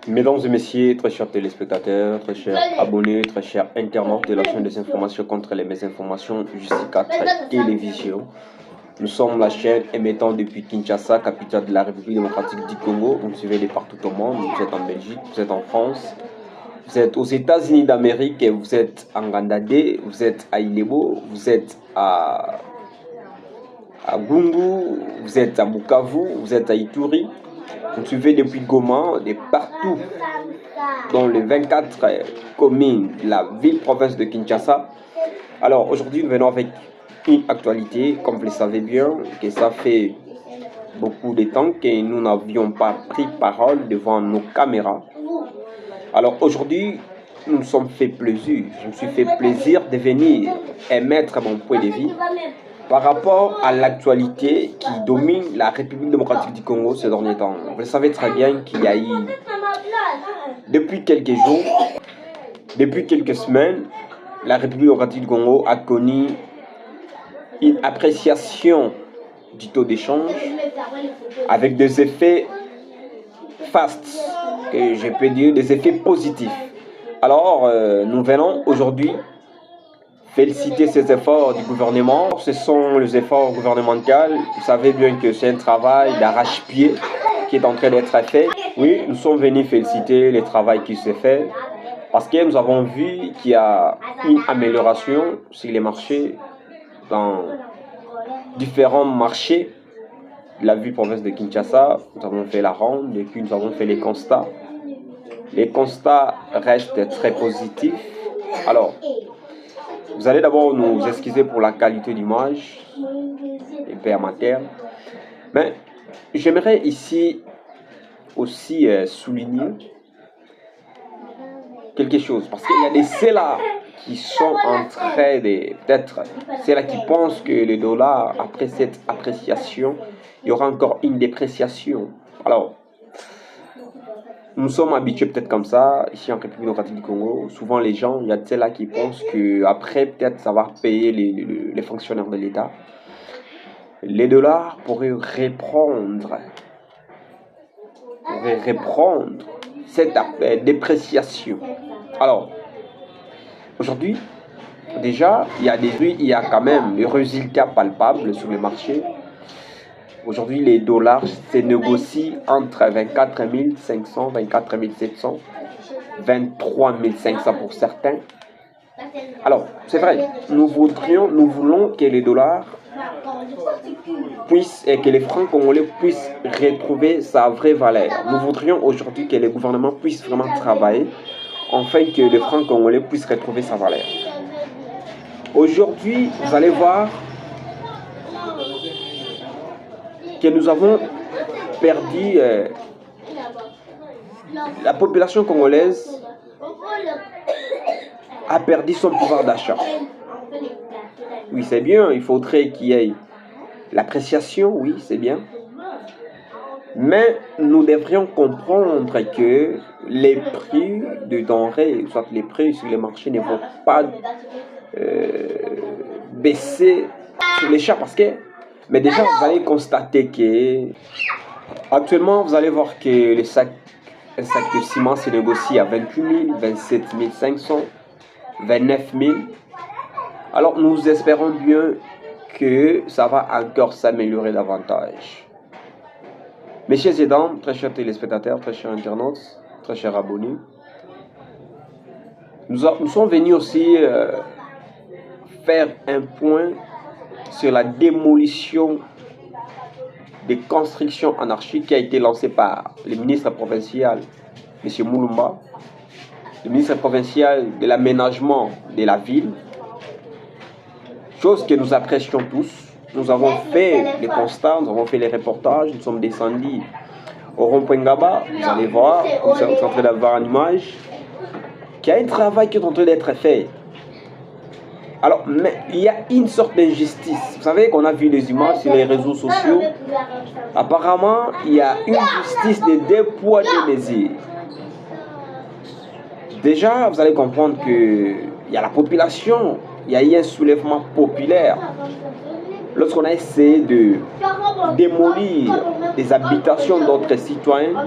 Mesdames et messieurs, très chers téléspectateurs, très chers abonnés, très chers internautes de la chaîne des informations contre les mésinformations Justice4 Télévision. Nous sommes la chaîne émettant depuis Kinshasa, capitale de la République démocratique du Congo. Vous nous suivez de partout au monde. Vous êtes en Belgique, vous êtes en France, vous êtes aux États-Unis d'Amérique, vous êtes en Gandade, vous êtes à Ilebo, vous êtes à Gungu, vous êtes à Bukavu, vous êtes à Ituri. Vous nous suivez depuis Goma, de partout dans les 24 communes de la ville-province de Kinshasa. Alors aujourd'hui, nous venons avec une actualité, comme vous le savez bien, que ça fait beaucoup de temps que nous n'avions pas pris parole devant nos caméras. Alors aujourd'hui, nous nous sommes fait plaisir, je me suis fait plaisir de venir émettre mon point de vue par rapport à l'actualité qui domine la République démocratique du Congo ces derniers temps. Vous le savez très bien qu'il y a eu, depuis quelques jours, depuis quelques semaines, la République démocratique du Congo a connu une appréciation du taux d'échange avec des effets fastes, que je peux dire des effets positifs. Alors, nous venons aujourd'hui féliciter ces efforts du gouvernement. Ce sont les efforts gouvernementaux. Vous savez bien que c'est un travail d'arrache-pied qui est en train d'être fait. Oui, nous sommes venus féliciter le travail qui s'est fait parce que nous avons vu qu'il y a une amélioration sur les marchés, dans différents marchés de la ville-province de Kinshasa. Nous avons fait la ronde et puis nous avons fait les constats. Les constats restent très positifs. Alors, vous allez d'abord nous excuser pour la qualité d'image et père mater. Mais j'aimerais ici aussi souligner quelque chose. Parce qu'il y a des ceux-là qui sont en train de... Peut-être ceux-là qui pensent que le dollar, après cette appréciation, il y aura encore une dépréciation. Alors, nous sommes habitués peut-être comme ça, ici en République démocratique du Congo. Souvent les gens, il y a ceux-là qui pensent qu'après peut-être ça va payer les fonctionnaires de l'État. Les dollars pourraient reprendre cette dépréciation. Alors, aujourd'hui, déjà, il y a quand même des résultats palpables sur le marché. Aujourd'hui, les dollars se négocient entre 24 500, 24 700, 23 500 pour certains. Alors, c'est vrai, nous voulons que les dollars puissent et que les francs congolais puissent retrouver sa vraie valeur. Nous voudrions aujourd'hui que les gouvernements puissent vraiment travailler afin que les francs congolais puissent retrouver sa valeur. Aujourd'hui, vous allez voir que nous avons perdu la population congolaise a perdu son pouvoir d'achat. Oui, c'est bien, il faudrait qu'il y ait l'appréciation, oui, c'est bien. Mais nous devrions comprendre que les prix de denrées, soit les prix sur les marchés ne vont pas baisser sur les chats parce que... Mais déjà, vous allez constater que actuellement, vous allez voir que un sac de ciment se négocie à 28 000, 27 500, 29 000. Alors, nous espérons bien que ça va encore s'améliorer davantage. Messieurs et dames, très chers téléspectateurs, très chers internautes, très chers abonnés, nous sommes venus aussi faire un point sur la démolition des constructions anarchiques qui a été lancée par le ministre provincial, M. Moulumba, le ministre provincial de l'aménagement de la ville, chose que nous apprécions tous. Nous avons fait les constats, nous avons fait les reportages, nous sommes descendus au rond-point Ngaba, vous allez voir, vous êtes en train d'avoir une image, qu'il y a un travail qui est en train d'être fait. Alors, mais il y a une sorte d'injustice. Vous savez qu'on a vu les images sur les réseaux sociaux. Apparemment, il y a une justice de deux poids, deux mesures. Déjà, vous allez comprendre qu'il y a la population, il y a eu un soulèvement populaire. Lorsqu'on a essayé de démolir des habitations d'autres citoyens,